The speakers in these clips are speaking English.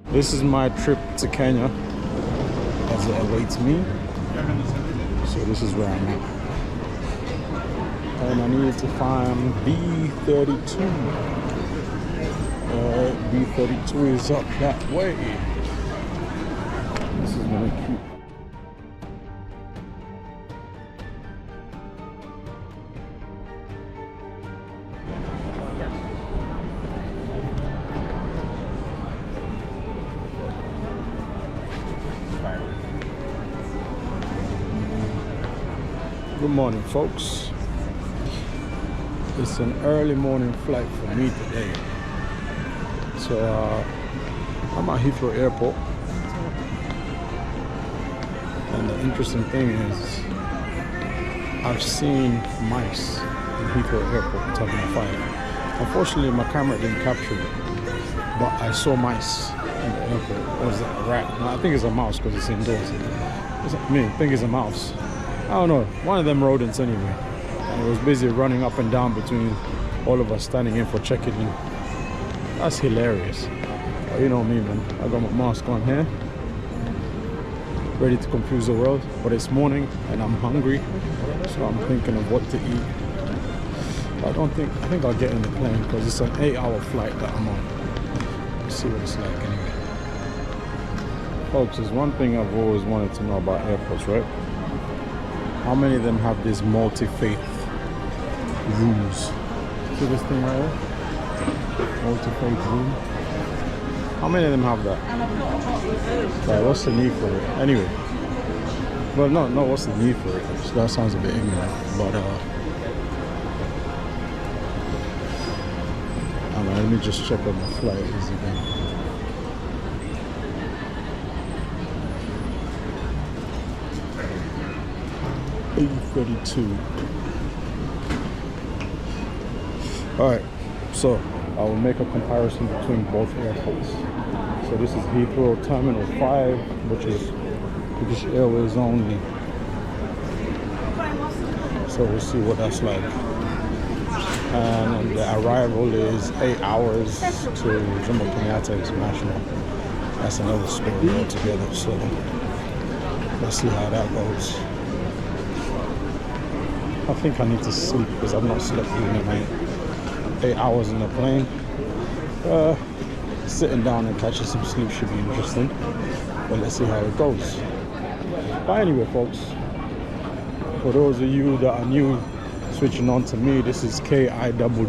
This is my trip to Kenya as it awaits me. So this is where I'm at. And I need to find B32. B32 is up that way. This is really cute. Good morning, folks. It's an early morning flight for me today. So I'm at Heathrow Airport. And the interesting thing is I've seen mice in Heathrow Airport Terminal 5. Unfortunately, my camera didn't capture it, but I saw mice in the airport. Or is that a rat? No, I think it's a mouse because it's indoors. I think it's a mouse. I don't know, one of them rodents anyway. And it was busy running up and down between all of us standing in for check-in. That's hilarious. But you know me, man. I got my mask on here, ready to confuse the world. But it's morning and I'm hungry, so I'm thinking of what to eat. I think I'll get in the plane because it's an 8-hour flight that I'm on. Let's see what it's like anyway. Folks, there's one thing I've always wanted to know about airports, right? How many of them have these multi-faith rooms? See this thing right here? Multi-faith room. How many of them have that? Right, what's the need for it? Anyway. Well, no, what's the need for it? So that sounds a bit ignorant, but I don't know, let me just check what my flight is again. A32. Alright, so I will make a comparison between both airports. So this is Heathrow Terminal 5, which is British Airways only. So we'll see what that's like. And the arrival is 8 hours to Jomo Kenyatta International. That's another story altogether. So let's see how that goes. I think I need to sleep because I've not slept during the night. 8 hours in the plane. Sitting down and catching some sleep should be interesting. But let's see how it goes. But anyway, folks, for those of you that are new, switching on to me, this is Kiddnappa.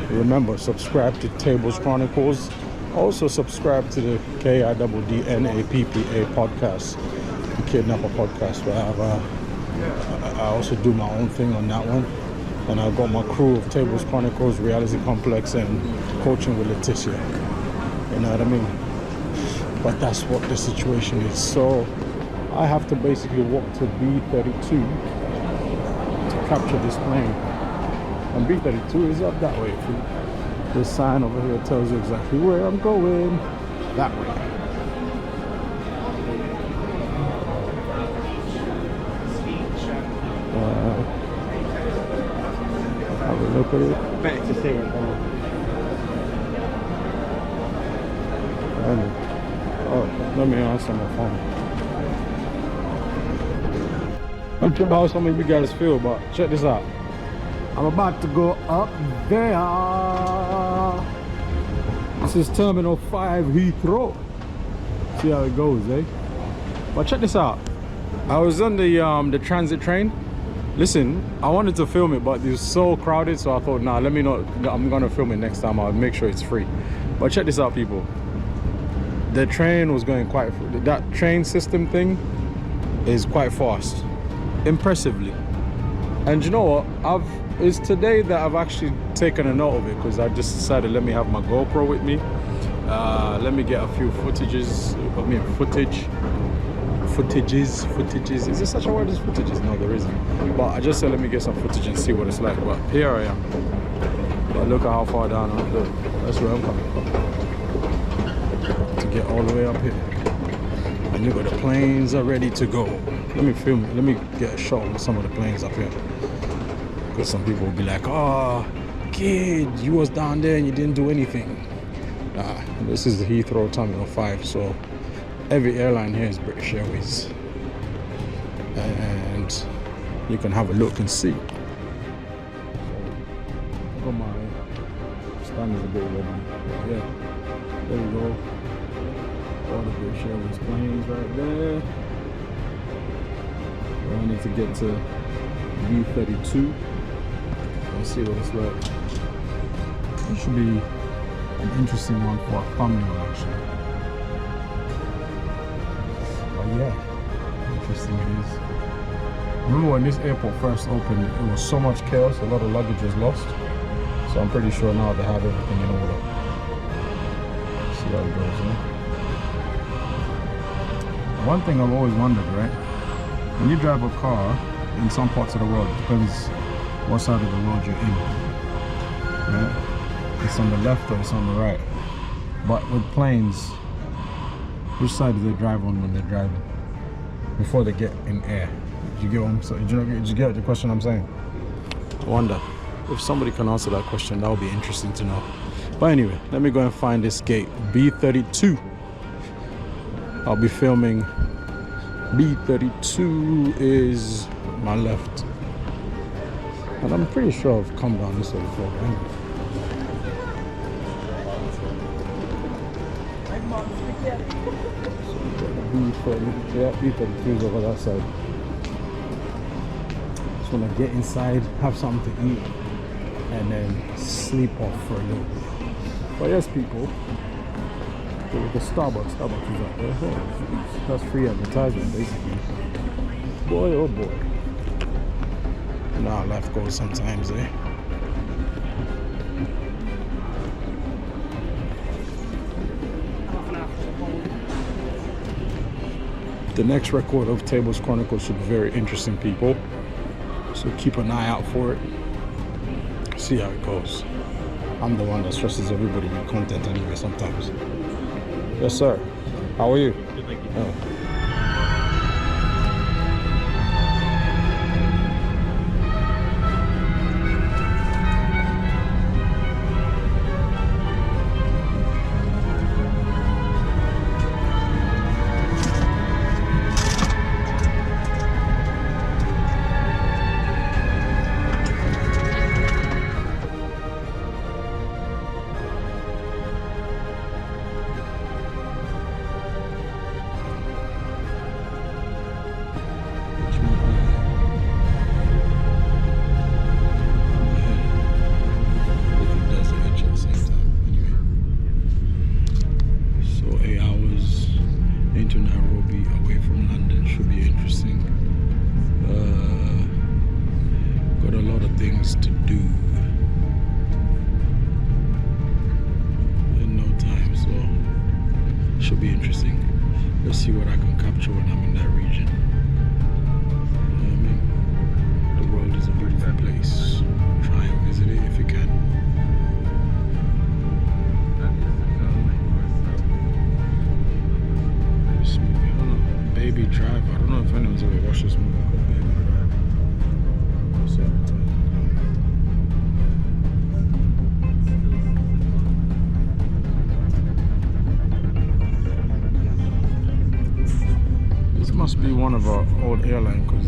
Remember, subscribe to Tables Chronicles. Also subscribe to the Kiddnappa podcast. Kiddnappa podcast, where I also do my own thing on that one, and I've got my crew of Tables Chronicles, Reality Complex, and Coaching with Letitia. You know what I mean? But that's what the situation is. So I have to basically walk to B32 to capture this plane, and B32 is up that way. This sign over here tells you exactly where I'm going. That way. Have a look at it. Better to see it. Oh, let me answer my phone. I'm sure how some of you guys feel, but check this out. I'm about to go up there. This is Terminal 5 Heathrow. See how it goes, eh? But check this out. I was on the transit train. Listen, I wanted to film it, but it was so crowded, so I thought, nah, let me not. I'm gonna film it next time. I'll make sure it's free. But check this out, people. The train was going quite. That train system thing is quite fast, impressively. And you know what? It's today that I've actually taken a note of it because I just decided let me have my GoPro with me. Let me get a few footages. Footages. Is there such a word as footages? No, there isn't. But I just said let me get some footage and see what it's like. But here I am. But look at how far down I'm. Look, that's where I'm coming from. To get all the way up here. And look at the planes are ready to go. Let me film it. Let me get a shot of some of the planes up here. Because some people will be like, oh, kid, you was down there and you didn't do anything. This is the Heathrow Terminal 5, so every airline here is British Airways. And you can have a look and see. Got my standard a bit ready. Yeah, there we go. All the British Airways planes right there. I need to get to B32 and see what it's like. It should be an interesting one for a thumbnail actually. But yeah, interesting it is. Remember when this airport first opened, it was so much chaos, a lot of luggage was lost. So I'm pretty sure now they have everything in order. See how it goes, yeah? One thing I've always wondered, right? When you drive a car in some parts of the world, it depends what side of the road you're in. Right? It's on the left or it's on the right. But with planes, which side do they drive on when they're driving? Before they get in air. Did you get what I'm saying? Did you get the question I'm saying? I wonder if somebody can answer that question. That would be interesting to know. But anyway, let me go and find this gate, B32. I'll be filming. B32 is my left. And I'm pretty sure I've come down this way before. Right? B32 is over that side. Just want to get inside, have something to eat, and then sleep off for a little bit. But yes, people, the Starbucks is up there. That's free advertisement, basically. Boy, oh boy. You know how life goes sometimes, eh? The next record of Tables Chronicles should be very interesting, people. So keep an eye out for it. See how it goes. I'm the one that stresses everybody with content anyway sometimes. Yes, sir. How are you? Good, thank you. Oh. Things to do in no time, so should be interesting. Let's see what I can capture when I'm in that region. You know what I mean? The world is a beautiful place. Try and visit it if you can. This movie, I don't know, Baby Drive. I don't know if anyone's ever watched this movie called Baby Drive. Must be one of our old airline because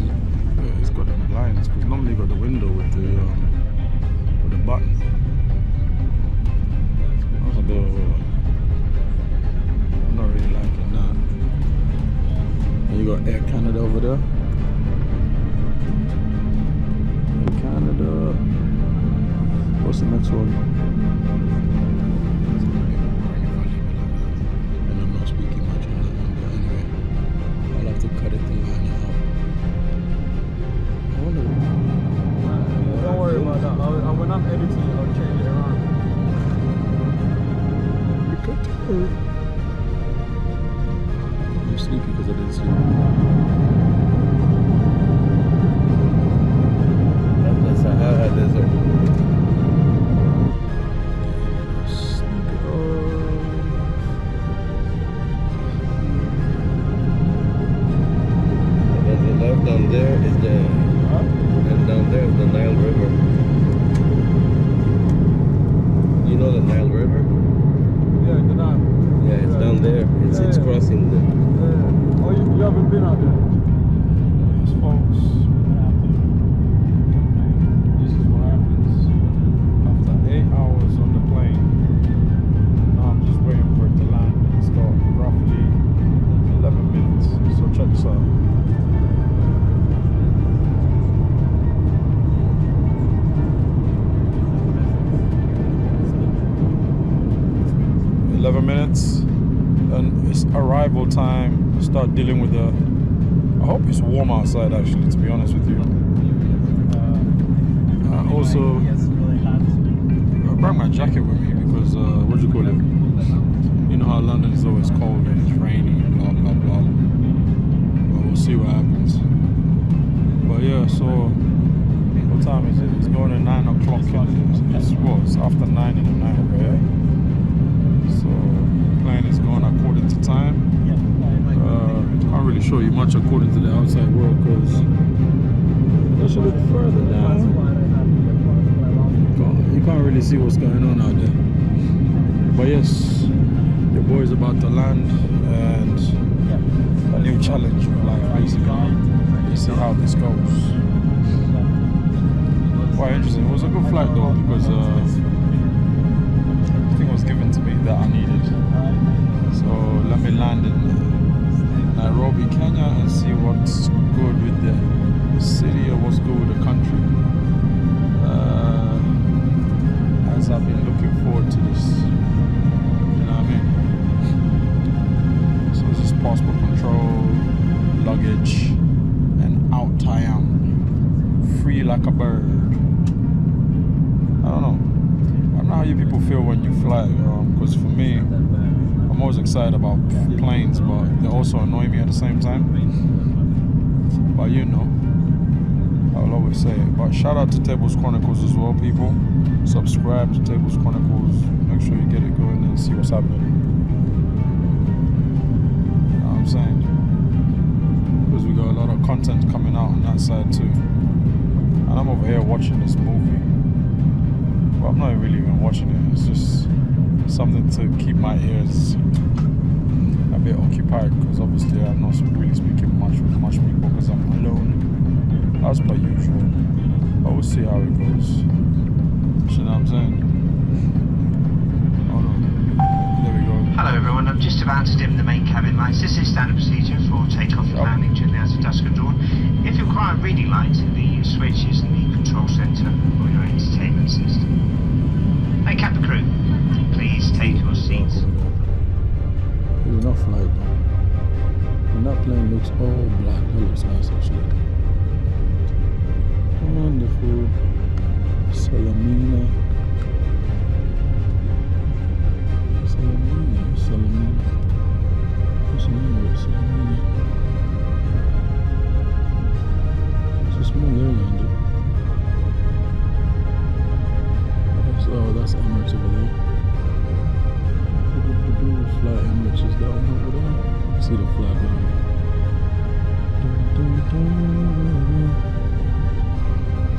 it's got them blinds. Because normally you got the window with the button. That's a bit of I'm not really liking that. And you got Air Canada over there. Air Canada. What's the next one? And I'm not speaking much on that one, but anyway. I'll have to cut it to line it out. Don't worry about that. When I'm editing, I'll change it around. You cut it. I'm sleepy because I didn't sleep. That's the Sahara Desert. Down there is the and down there is the Nile River. You know the Nile River? Yeah, arrival time, start dealing with the... I hope it's warm outside actually, to be honest with you. Also, I brought my jacket with me because, what do you call it? You know how London is always cold and it's rainy and blah blah blah. But we'll see what happens. But yeah, so what time is it? It's going at 9 o'clock. It's what? It's after 9 in the night over here. So plane is going according to time. Can't really show you much according to the outside world because let's look further down. You can't really see what's going on out there. But yes, your boy is about to land and a new challenge with life basically. You see how this goes. Quite interesting. It was a good flight though because everything was given to me that I needed. So let me land in Nairobi, Kenya and see what's good with the city or what's good with the country. As I've been looking forward to this, you know what I mean? So this is passport control, luggage, and out I am, free like a bird. I don't know how you people feel when you fly, because for me, I'm always excited about planes, but they also annoy me at the same time. But you know, I'll always say it. But shout out to Tables Chronicles as well, people. Subscribe to Tables Chronicles. Make sure you get it going and see what's happening. You know what I'm saying? Because we got a lot of content coming out on that side too. And I'm over here watching this movie. Well, I'm not really even watching it. It's just something to keep my ears a bit occupied because obviously I'm not really speaking much with much people because I'm alone as per usual, but we'll see how it goes. You know what I'm saying? Hold on. There we go. Hello everyone, I'm just about to dim the main cabin lights. This is standard procedure for takeoff and landing during the hours of dusk and dawn. If you require a reading light, the switch is in the control centre for your entertainment system. Hey cabin crew, please take your seats. There's enough light though. And that plane looks all black. That looks nice actually. Wonderful. Salamina. What's the name of it? Salamina. It's a small airline though. Oh, that's Emirates over there. Fly Emirates, is that one over there? See the flag on it.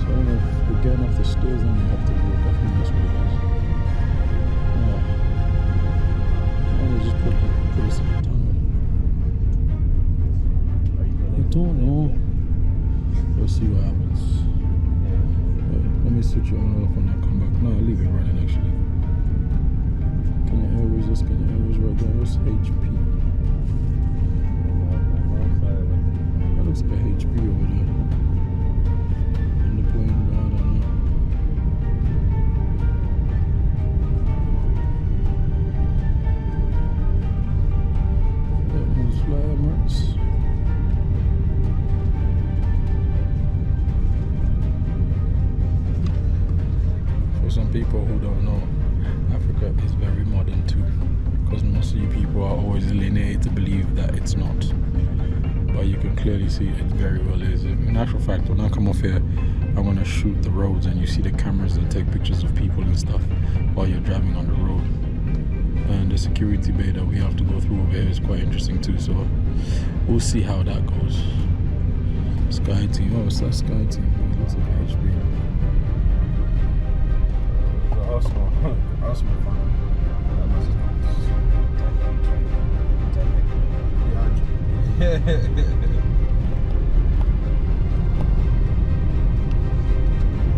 So I don't know if we're getting off the stairs and we have to walk. I think that's what it is. Oh, they just put us in the tunnel. I don't know. We'll see what happens. Let me switch it on and off when I come back. No, I'll leave it running actually. Kenya Airways, that's Kenya Airways right there. What's HP? That looks like a HP over there. In the plane, but I don't know. That one's Fly Emirates. Some people who don't know, Africa is very modern too, because most of you people are always alienated to believe that it's not, but you can clearly see it very well is. In actual fact, when I come off here, I'm going to shoot the roads and you see the cameras that take pictures of people and stuff while you're driving on the road. And the security bay that we have to go through over here is quite interesting too, so we'll see how that goes. Sky Team, oh, it's that Sky Team, it looks like HB. Arsenal fan.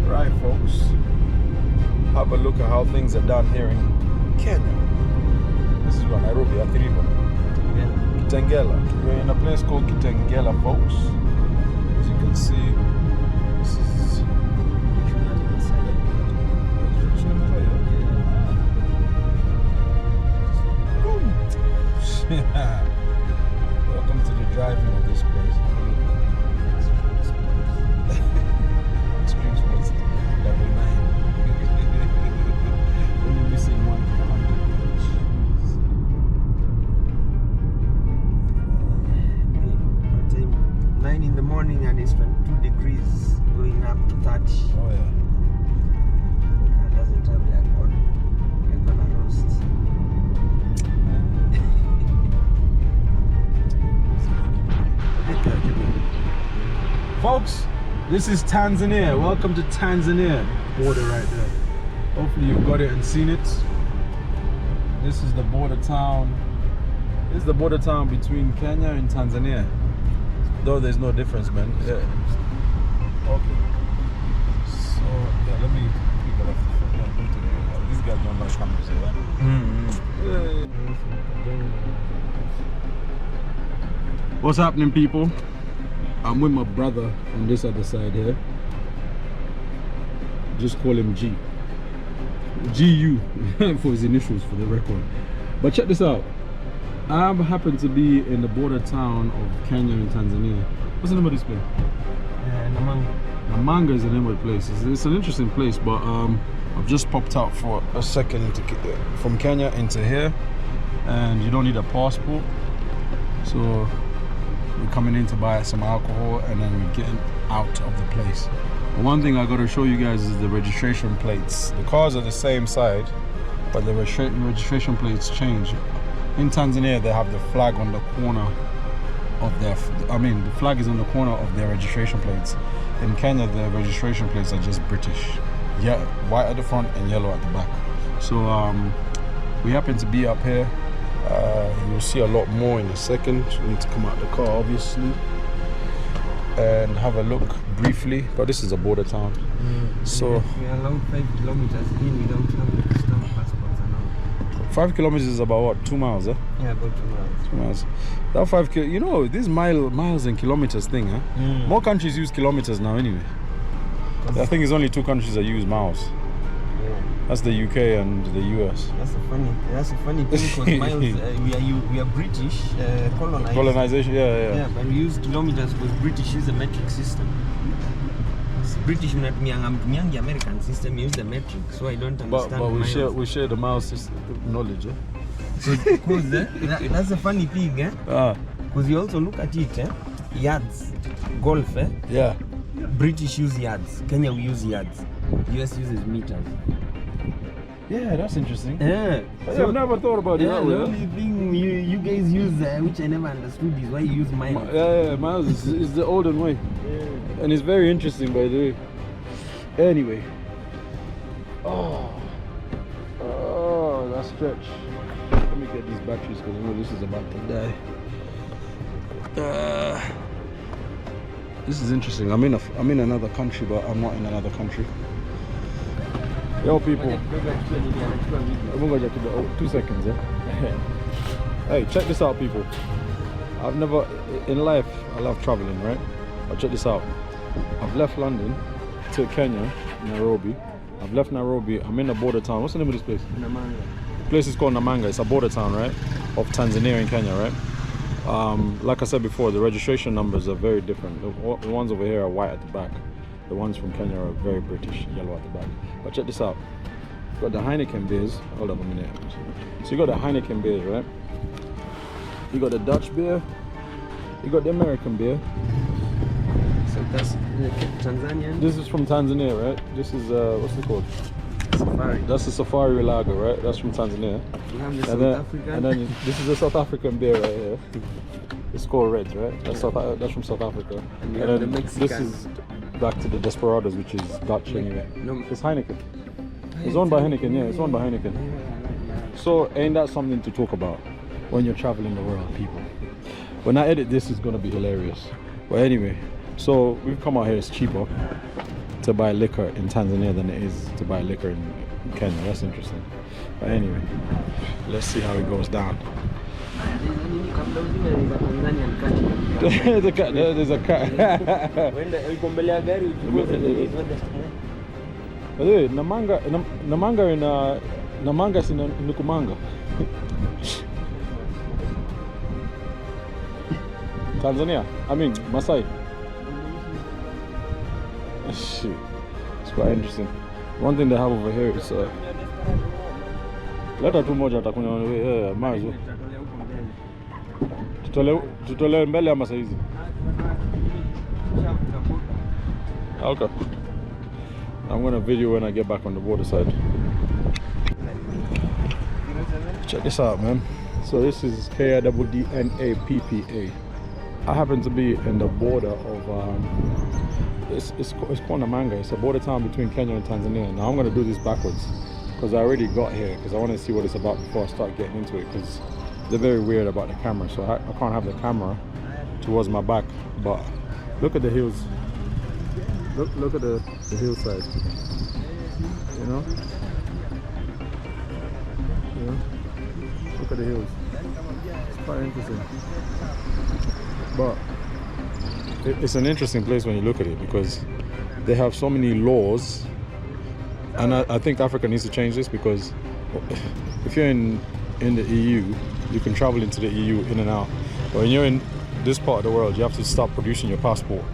Right, folks. Have a look at how things are done here in Kenya. This is what Nairobi, Athiriva. Kitengela. We're in a place called Kitengela, folks. As you can see, this is. This is Tanzania. Welcome to Tanzania. Border right there. Hopefully you've got it and seen it. This is the border town. This is the border town between Kenya and Tanzania. Though there's no difference, man. Yeah. Okay. So yeah, let me get off the phone. Yeah, these guys don't like cameras here. What's happening, people? I'm with my brother on this other side here. Just call him G. GU for his initials for the record. But check this out. I happen to be in the border town of Kenya and Tanzania. What's the name of this place? Namanga. Namanga is the name of the place. It's an interesting place, but I've just popped out for a second from Kenya into here, and you don't need a passport. So we're coming in to buy some alcohol, and then we're getting out of the place. But one thing I got to show you guys is the registration plates. The cars are the same side, but the registration plates change. In Tanzania, they have the flag on the corner of their, the flag is on the corner of their registration plates. In Kenya, the registration plates are just British. Yeah, white at the front and yellow at the back. So we happen to be up here. You'll see a lot more in a second. We need to come out the car, obviously, and have a look briefly. But this is a border town. So we are allowed 5 kilometers in. We don't have the stamp passports and 5 kilometers is about what? 2 miles, eh? all. Yeah, about 2 miles. 2 miles. That 5 kil. You know, this miles and kilometers thing, eh? More countries use kilometers now, anyway. I think it's only 2 countries that use miles. Yeah. That's the UK and the US. That's a funny thing because miles, we are British, colonized. Colonization, yeah. Yeah, but we use kilometers because British use the metric system. British mnatumianga American system use the metric, so I don't understand. But we share the miles system knowledge, eh? So because that's a funny thing, eh? Because you also look at it, eh? Yards, golf, eh? Yeah. British use yards, Kenya we use yards, US uses meters. Yeah, that's interesting. Yeah. So, I've never thought about it that way. The only thing you guys use, which I never understood, is why you use miles. Yeah, miles is the olden way. Yeah. And it's very interesting, by the way. Anyway. Oh, that stretch. Let me get these batteries because I know this is about to die. This is interesting. I'm in another country, but I'm not in another country. Yo, people. 2 seconds, yeah. Hey, check this out, people. I've never in life. I love traveling, right? But check this out. I've left London to Kenya, Nairobi. I've left Nairobi. I'm in a border town. What's the name of this place? Namanga. The place is called Namanga. It's a border town, right? Of Tanzania and Kenya, right? Like I said before, the registration numbers are very different. The ones over here are white at the back. The ones from Kenya are very British, yellow at the back. But check this out. You've got the Heineken beers. Hold up a minute. So you got the Heineken beers, right? You got the Dutch beer. You got the American beer. So that's the Tanzanian. This is from Tanzania, right? This is what's it called? Safari. That's the Safari Lager, right? That's from Tanzania. We have the And South African. and then this is a South African beer right here. It's called Reds, right? That's from South Africa. And we And have then the Mexican. this is back to the Desperados, which is Dutch anyway. No. It's Heineken. It's owned by Heineken, yeah. It's owned by Heineken. So ain't that something to talk about when you're traveling the world, people? When I edit this, it's gonna be hilarious. But anyway, so we've come out here. It's cheaper to buy liquor in Tanzania than it is to buy liquor in Kenya. That's interesting. But anyway, let's see how it goes down. There's a cat. By the way, Namanga is in Nukumanga. Tanzania. I mean, Masai. Shit. It's quite interesting. One thing they have over here is leta tu moja atakunywa maji. Tutole mbele ama saizi. Okay. I'm going to video when I get back on the border side. Check this out, man. So this is Kiddnappa. I happen to be in the border of it's Kiddnappa. It's a border town between Kenya and Tanzania. Now I'm gonna do this backwards because I already got here because I want to see what it's about before I start getting into it. Because they're very weird about the camera, so I can't have the camera towards my back. But look at the hills. Look at the hillside. You know. Look at the hills. It's quite interesting. But it's an interesting place when you look at it because they have so many laws, and I think Africa needs to change this because if you're in the EU, you can travel into the EU in and out. But when you're in this part of the world, you have to stop producing your passport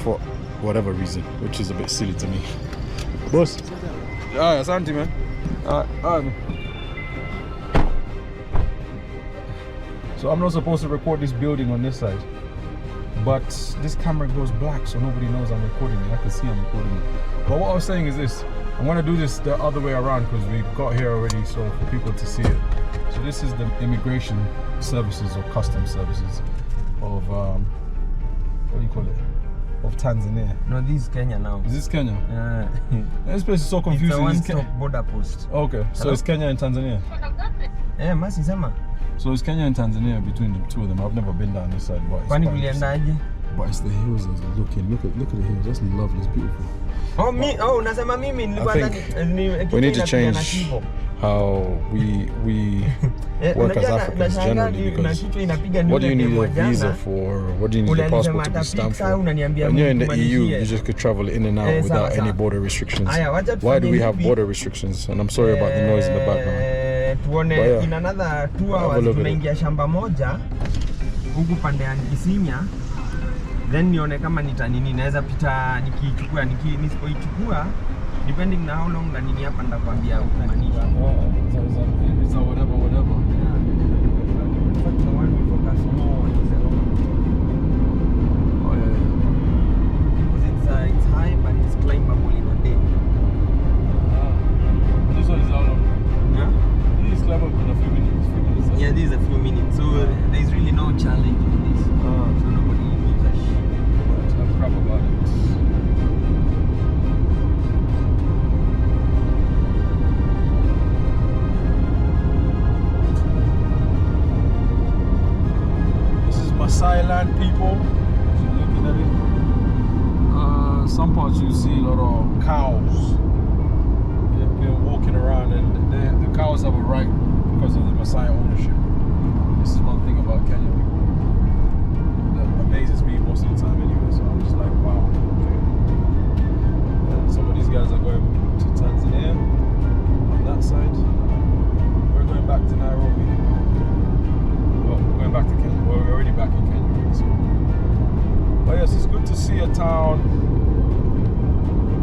for whatever reason, which is a bit silly to me. Boss. Ah, asante, man. So I'm not supposed to record this building on this side, but this camera goes black so nobody knows I'm recording it. I can see I'm recording it. But what I was saying is this, I'm going to do this the other way around because we got here already, so for people to see it. So this is the immigration services or customs services of what do you call it? Of Tanzania. No, this is Kenya now. Is this Kenya? This place is so confusing. It's a one-stop border post. Okay, so Hello? it's Kenya and Tanzania. Masi sema. So it's Kenya and Tanzania between the two of them. I've never been down this side, but it's Kwani quite interesting. kuliendaje? But it's the hills as we're looking. Look at the hills. That's lovely. It's beautiful. Unasema mimi nilikuwa I think we need to change how we work as Africans generally, because what do you need a visa for? What do you need a passport to be stamped for? When you're in the EU, you just could travel in and out without any border restrictions. Why do we have border restrictions? And I'm sorry about the noise in the background. Tuone in another 2 hours tunaingia shamba moja huku pande ya Kisinya, then nione kama nini naweza pita nikichukua nisipoichukua depending na how long na nini hapa nitakwambia kumaanisha. It's whatever. But the one we focus more on is the road. Because it's high but it's climbable in a day. This one is how long? Yeah? This is climbable in a few minutes. Yeah, this is a few minutes. So there's really no challenge in this. So nobody gives a shit. I'm crap about it. Silent people, so looking at it, some parts you see a lot of cows. They've been walking around, and the cows have a right because of the Maasai ownership. This is one thing about Kenya people that amazes me most of the time anyway, so I'm just like, wow, okay. And some of these guys are going to Tanzania on that side. We're going back to Nairobi. Well, we're going back to Kenya. Well, we're already back in Kenya. So. But yes, it's good to see a town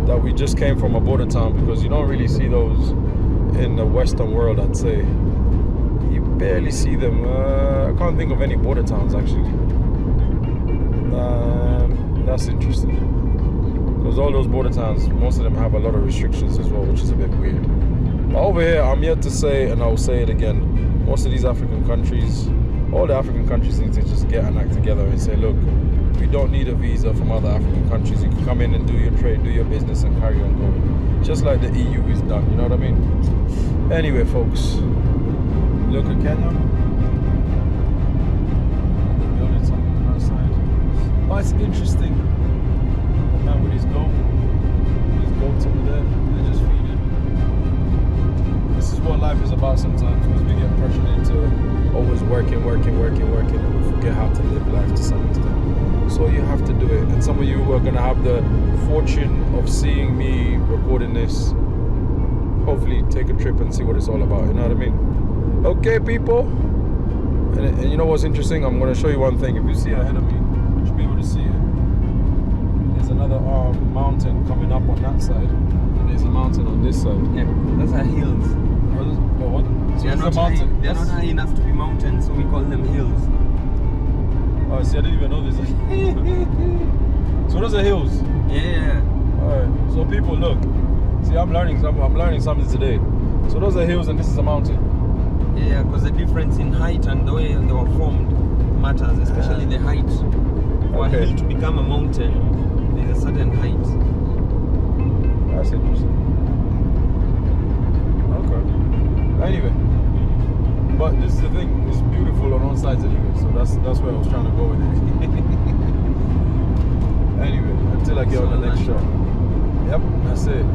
that we just came from, a border town, because you don't really see those in the Western world, I'd say. You barely see them. I can't think of any border towns, actually. That's interesting. Because all those border towns, most of them have a lot of restrictions as well, which is a bit weird. But over here, I'm yet to say, and I'll say it again, most of these African countries, all the African countries need to just get an act together and say, look, we don't need a visa from other African countries. You can come in and do your trade, do your business, and carry on going. Just like the EU is done, you know what I mean? Anyway, folks, look at Kenya. They're building something on that side. Oh, it's interesting. The man with his goat. His goats over there, they're just feeding. This is what life is about sometimes, because we get pressured into always working, and we forget how to live life to some extent. So you have to do it. And some of you are going to have the fortune of seeing me recording this. Hopefully take a trip and see what it's all about, you know what I mean? Okay, people. And you know what's interesting? I'm going to show you one thing. If you see ahead of me, you should be able to see it. There's another mountain coming up on that side. And there's a mountain on this side. Yeah, that's our hills. What? So They're not high enough to be mountains, so we call them hills. Oh, see, I didn't even know this. So those are hills. Yeah. Alright. So people, look. See, I'm learning something today. So those are hills, and this is a mountain. Yeah, because the difference in height and the way they were formed matters, especially the height. For a hill to become a mountain, the is a certain height. That's interesting. Okay. Anyway, but this is the thing. It's beautiful on all sides anyway. So that's where I was trying to go with it. Anyway, until I get on the next show. Yep, that's it.